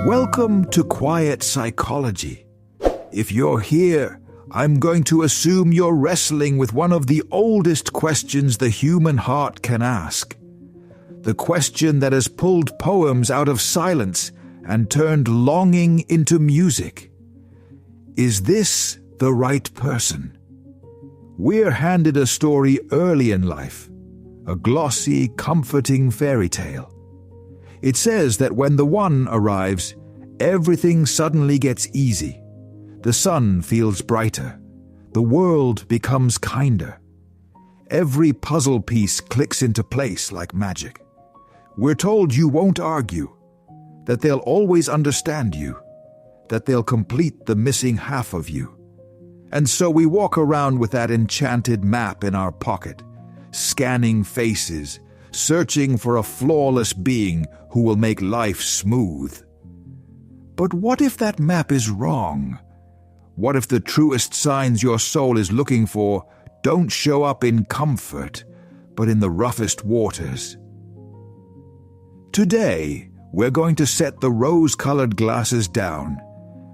Welcome to Quiet Psychology. If you're here, I'm going to assume you're wrestling with one of the oldest questions the human heart can ask. The question that has pulled poems out of silence and turned longing into music. Is this the right person? We're handed a story early in life, a glossy, comforting fairy tale. It says that when the one arrives, everything suddenly gets easy. The sun feels brighter. The world becomes kinder. Every puzzle piece clicks into place like magic. We're told you won't argue, that they'll always understand you, that they'll complete the missing half of you. And so we walk around with that enchanted map in our pocket, scanning faces, searching for a flawless being who will make life smooth. But what if that map is wrong? What if the truest signs your soul is looking for don't show up in comfort, but in the roughest waters? Today, we're going to set the rose-colored glasses down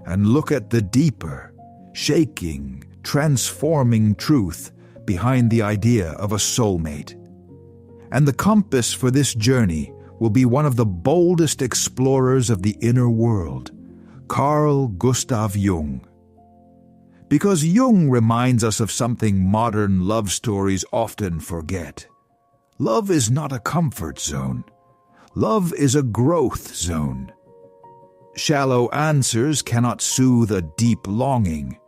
and look at the deeper, shaking, transforming truth behind the idea of a soulmate. And the compass for this journey will be one of the boldest explorers of the inner world, Carl Gustav Jung. Because Jung reminds us of something modern love stories often forget. Love is not a comfort zone. Love is a growth zone. Shallow answers cannot soothe a deep longing,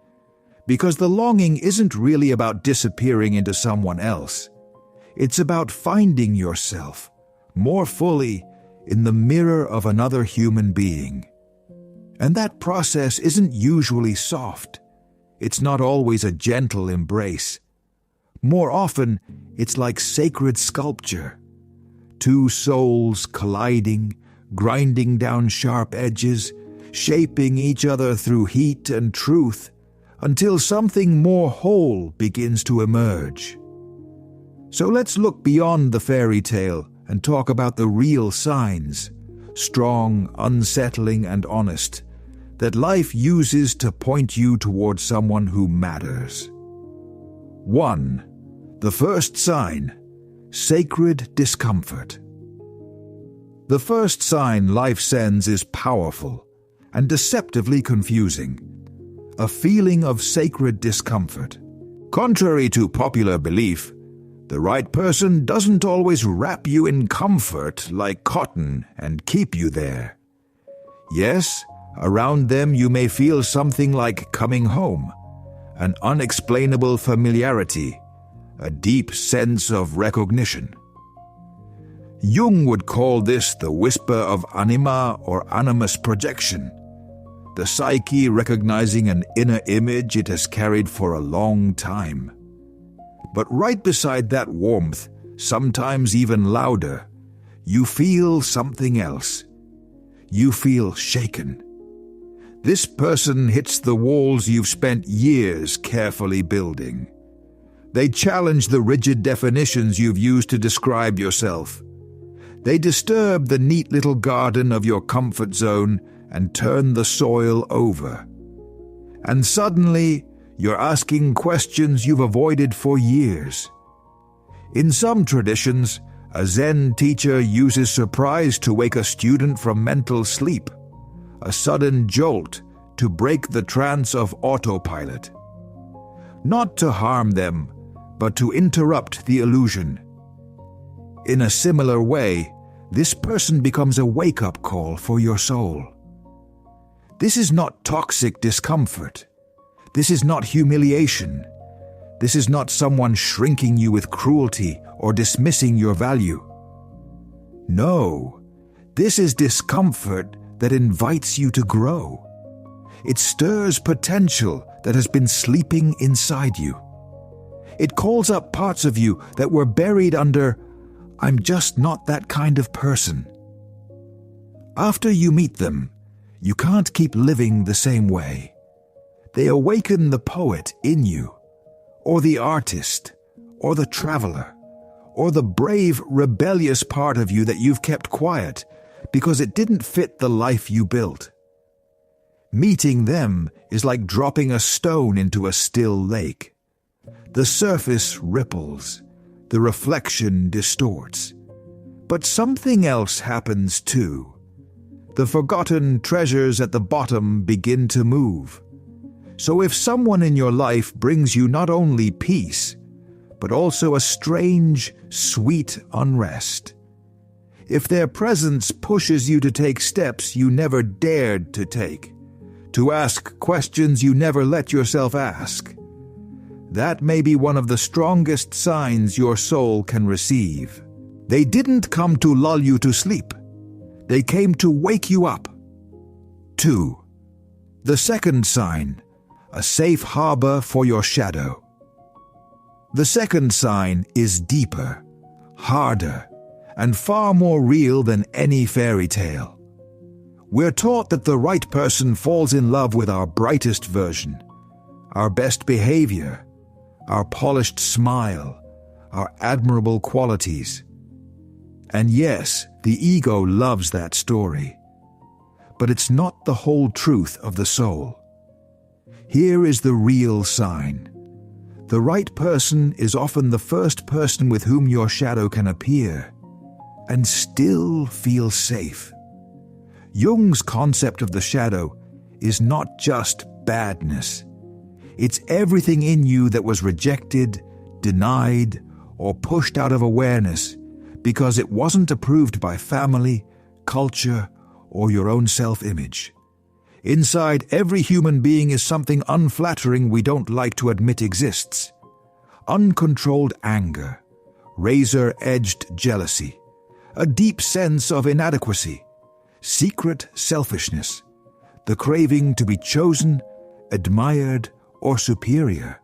because the longing isn't really about disappearing into someone else. It's about finding yourself more fully in the mirror of another human being. And that process isn't usually soft. It's not always a gentle embrace. More often, it's like sacred sculpture. Two souls colliding, grinding down sharp edges, shaping each other through heat and truth, until something more whole begins to emerge. So let's look beyond the fairy tale and talk about the real signs, strong, unsettling, and honest, that life uses to point you towards someone who matters. 1. The first sign: sacred discomfort. The first sign life sends is powerful and deceptively confusing. A feeling of sacred discomfort. Contrary to popular belief, the right person doesn't always wrap you in comfort like cotton and keep you there. Yes, around them you may feel something like coming home, an unexplainable familiarity, a deep sense of recognition. Jung would call this the whisper of anima or animus projection, the psyche recognizing an inner image it has carried for a long time. But right beside that warmth, sometimes even louder, you feel something else. You feel shaken. This person hits the walls you've spent years carefully building. They challenge the rigid definitions you've used to describe yourself. They disturb the neat little garden of your comfort zone and turn the soil over. And suddenly, you're asking questions you've avoided for years. In some traditions, a Zen teacher uses surprise to wake a student from mental sleep, a sudden jolt to break the trance of autopilot. Not to harm them, but to interrupt the illusion. In a similar way, this person becomes a wake-up call for your soul. This is not toxic discomfort. This is not humiliation. This is not someone shrinking you with cruelty or dismissing your value. No, this is discomfort that invites you to grow. It stirs potential that has been sleeping inside you. It calls up parts of you that were buried under, "I'm just not that kind of person." After you meet them, you can't keep living the same way. They awaken the poet in you, or the artist, or the traveler, or the brave, rebellious part of you that you've kept quiet because it didn't fit the life you built. Meeting them is like dropping a stone into a still lake. The surface ripples, the reflection distorts. But something else happens too. The forgotten treasures at the bottom begin to move. So if someone in your life brings you not only peace, but also a strange, sweet unrest, if their presence pushes you to take steps you never dared to take, to ask questions you never let yourself ask, that may be one of the strongest signs your soul can receive. They didn't come to lull you to sleep. They came to wake you up. 2. The second sign, a safe harbor for your shadow. The second sign is deeper, harder, and far more real than any fairy tale. We're taught that the right person falls in love with our brightest version, our best behavior, our polished smile, our admirable qualities. And yes, the ego loves that story. But it's not the whole truth of the soul. Here is the real sign. The right person is often the first person with whom your shadow can appear and still feel safe. Jung's concept of the shadow is not just badness. It's everything in you that was rejected, denied, or pushed out of awareness because it wasn't approved by family, culture, or your own self-image. Inside every human being is something unflattering we don't like to admit exists. Uncontrolled anger, razor-edged jealousy, a deep sense of inadequacy, secret selfishness, the craving to be chosen, admired, or superior.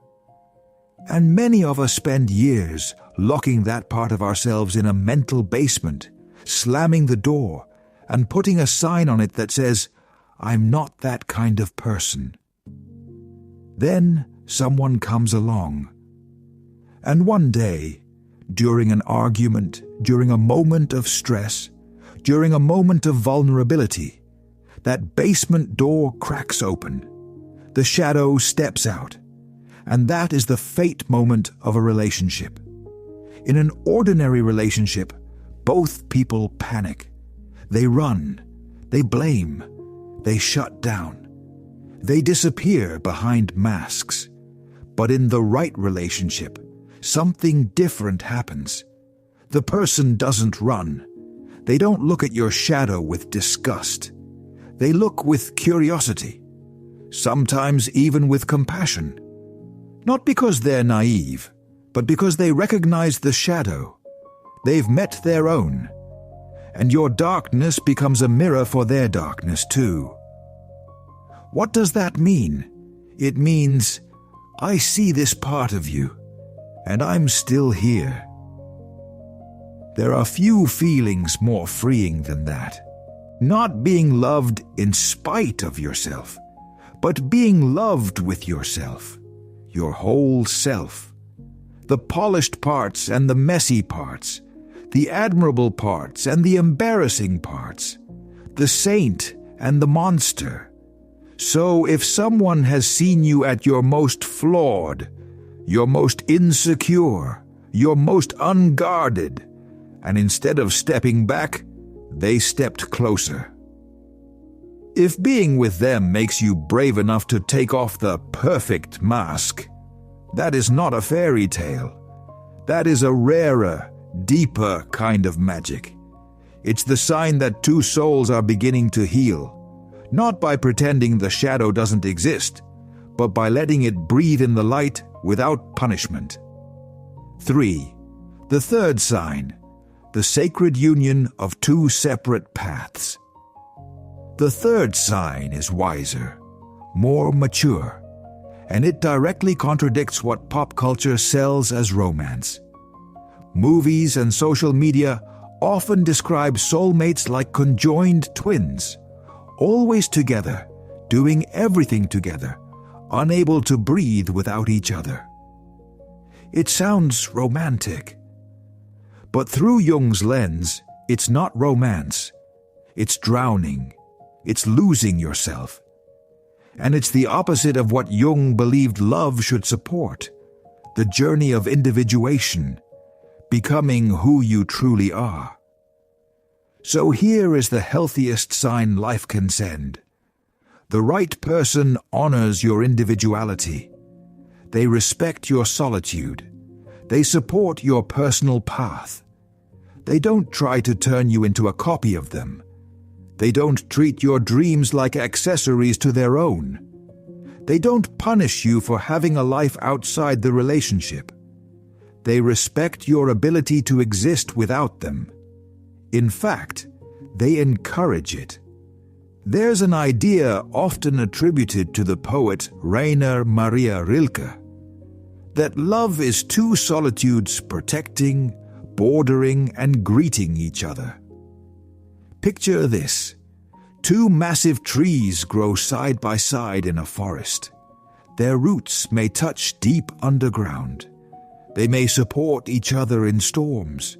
And many of us spend years locking that part of ourselves in a mental basement, slamming the door, and putting a sign on it that says, "I'm not that kind of person." Then someone comes along. And one day, during an argument, during a moment of stress, during a moment of vulnerability, that basement door cracks open. The shadow steps out. And that is the fate moment of a relationship. In an ordinary relationship, both people panic. They run. They blame. They shut down. They disappear behind masks. But in the right relationship, something different happens. The person doesn't run. They don't look at your shadow with disgust. They look with curiosity, sometimes even with compassion. Not because they're naive, but because they recognize the shadow. They've met their own. And your darkness becomes a mirror for their darkness too. What does that mean? It means, I see this part of you, and I'm still here. There are few feelings more freeing than that. Not being loved in spite of yourself, but being loved with yourself, your whole self. The polished parts and the messy parts, the admirable parts and the embarrassing parts, the saint and the monster. So if someone has seen you at your most flawed, your most insecure, your most unguarded, and instead of stepping back, they stepped closer. If being with them makes you brave enough to take off the perfect mask, that is not a fairy tale. That is a rarer, deeper kind of magic. It's the sign that two souls are beginning to heal, not by pretending the shadow doesn't exist, but by letting it breathe in the light without punishment. 3. The third sign, the sacred union of two separate paths. The third sign is wiser, more mature, and it directly contradicts what pop culture sells as romance. Movies and social media often describe soulmates like conjoined twins, always together, doing everything together, unable to breathe without each other. It sounds romantic. But through Jung's lens, it's not romance. It's drowning. It's losing yourself. And it's the opposite of what Jung believed love should support: the journey of individuation, becoming who you truly are. So here is the healthiest sign life can send. The right person honors your individuality. They respect your solitude. They support your personal path. They don't try to turn you into a copy of them. They don't treat your dreams like accessories to their own. They don't punish you for having a life outside the relationship. They respect your ability to exist without them. In fact, they encourage it. There's an idea often attributed to the poet Rainer Maria Rilke that love is two solitudes protecting, bordering, and greeting each other. Picture this. Two massive trees grow side by side in a forest. Their roots may touch deep underground. They may support each other in storms,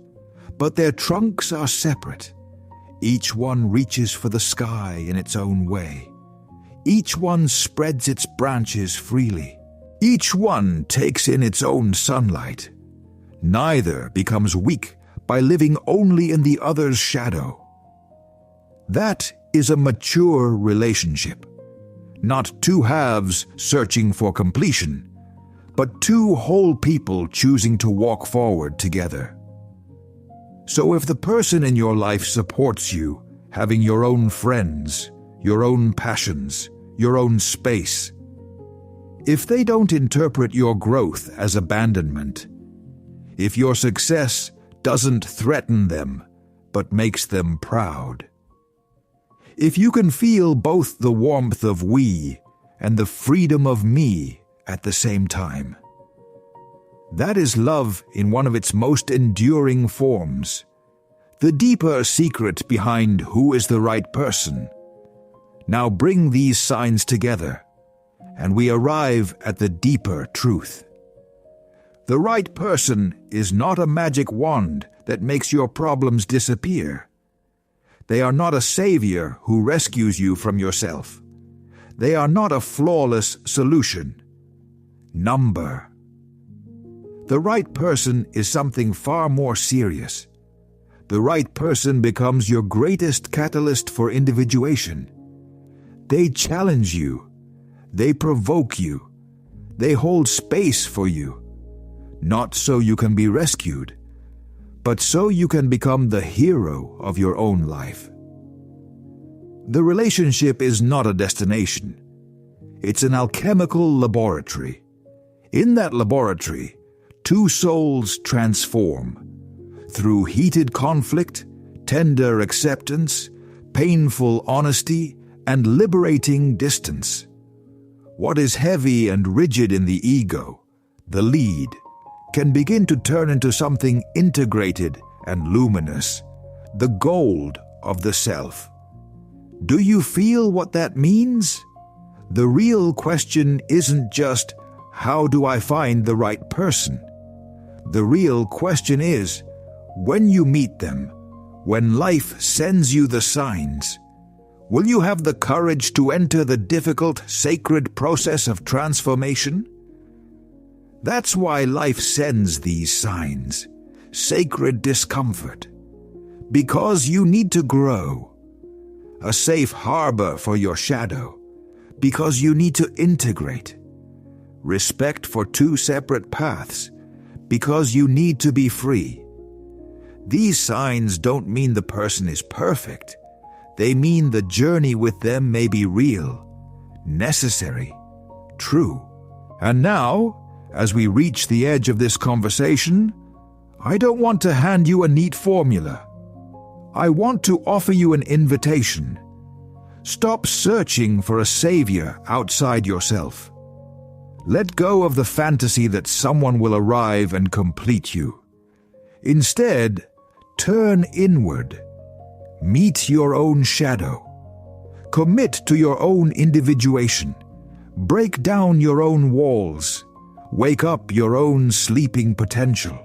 but their trunks are separate. Each one reaches for the sky in its own way. Each one spreads its branches freely. Each one takes in its own sunlight. Neither becomes weak by living only in the other's shadow. That is a mature relationship. Not two halves searching for completion, but two whole people choosing to walk forward together. So if the person in your life supports you, having your own friends, your own passions, your own space, if they don't interpret your growth as abandonment, if your success doesn't threaten them but makes them proud, if you can feel both the warmth of we and the freedom of me at the same time, that is love in one of its most enduring forms, the deeper secret behind who is the right person. Now bring these signs together, and we arrive at the deeper truth. The right person is not a magic wand that makes your problems disappear. They are not a savior who rescues you from yourself. They are not a flawless solution. Number. The right person is something far more serious. The right person becomes your greatest catalyst for individuation. They challenge you. They provoke you. They hold space for you. Not so you can be rescued, but so you can become the hero of your own life. The relationship is not a destination. It's an alchemical laboratory. In that laboratory, two souls transform. Through heated conflict, tender acceptance, painful honesty, and liberating distance. What is heavy and rigid in the ego, the lead, can begin to turn into something integrated and luminous, the gold of the self. Do you feel what that means? The real question isn't just, how do I find the right person? The real question is, when you meet them, when life sends you the signs, will you have the courage to enter the difficult, sacred process of transformation? That's why life sends these signs, sacred discomfort, because you need to grow. A safe harbor for your shadow, because you need to integrate. Respect for two separate paths, because you need to be free. These signs don't mean the person is perfect. They mean the journey with them may be real, necessary, true. And now, as we reach the edge of this conversation, I don't want to hand you a neat formula. I want to offer you an invitation. Stop searching for a savior outside yourself. Let go of the fantasy that someone will arrive and complete you. Instead, turn inward. Meet your own shadow. Commit to your own individuation. Break down your own walls. Wake up your own sleeping potential.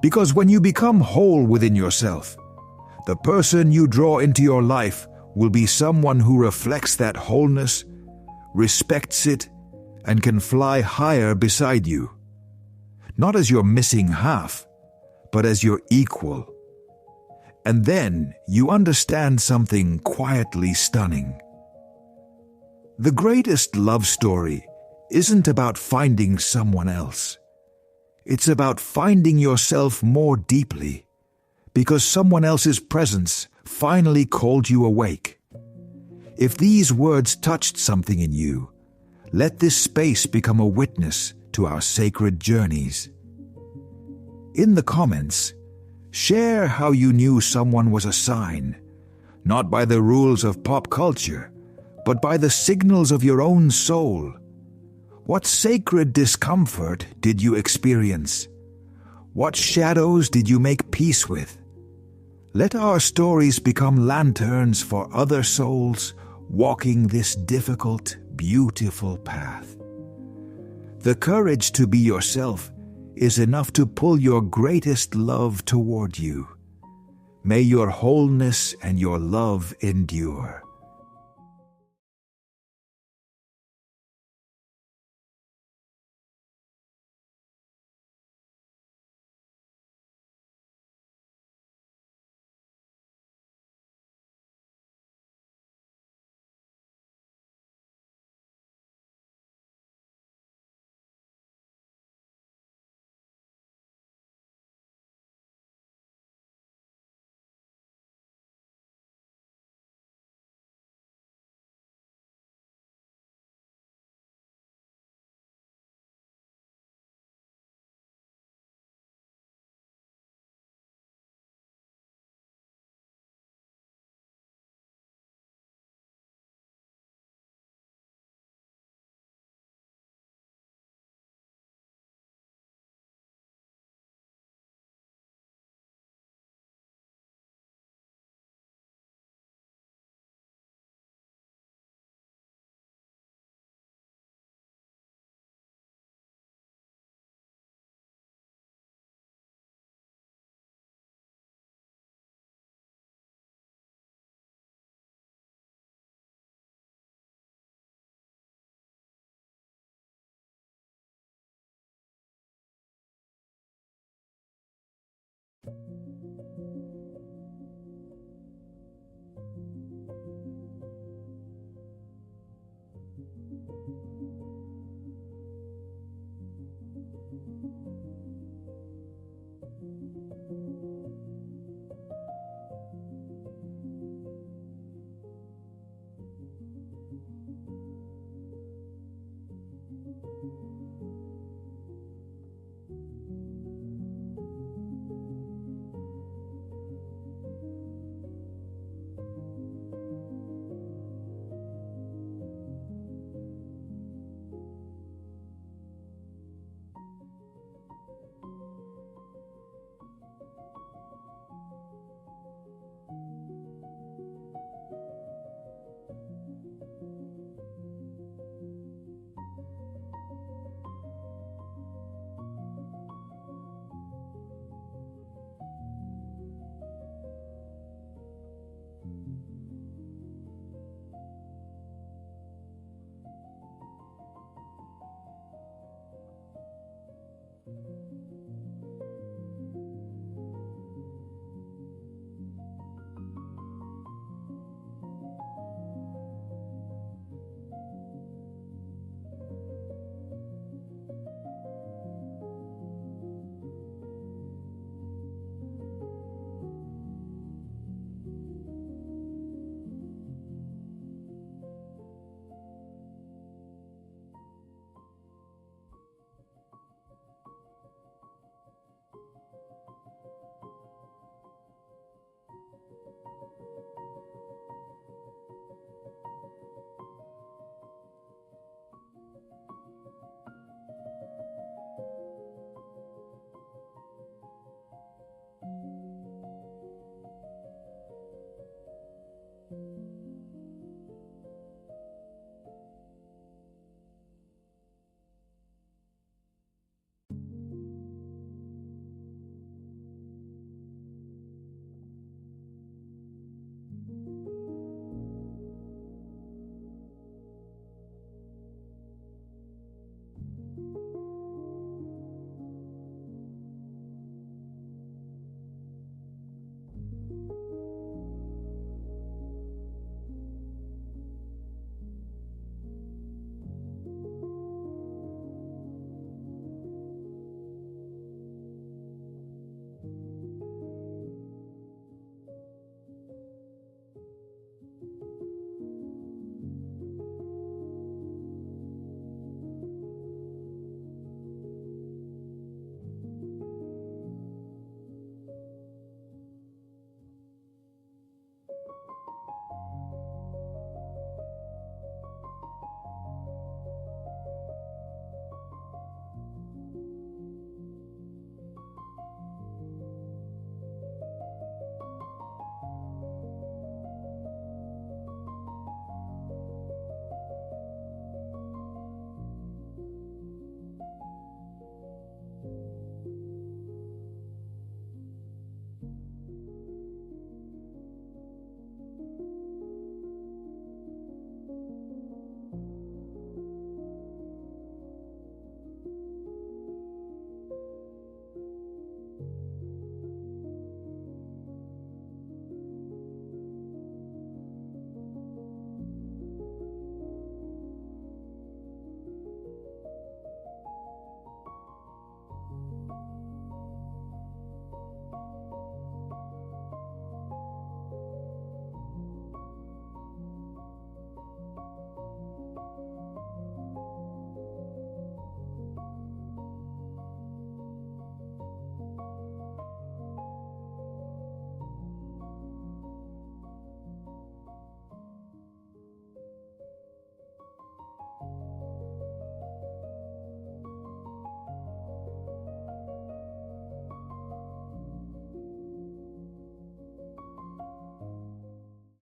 Because when you become whole within yourself, the person you draw into your life will be someone who reflects that wholeness, respects it, and can fly higher beside you. Not as your missing half, but as your equal. And then you understand something quietly stunning. The greatest love story isn't about finding someone else. It's about finding yourself more deeply, because someone else's presence finally called you awake. If these words touched something in you, let this space become a witness to our sacred journeys. In the comments, share how you knew someone was a sign, not by the rules of pop culture, but by the signals of your own soul. What sacred discomfort did you experience? What shadows did you make peace with? Let our stories become lanterns for other souls walking this difficult, beautiful path. The courage to be yourself is enough to pull your greatest love toward you. May your wholeness and your love endure.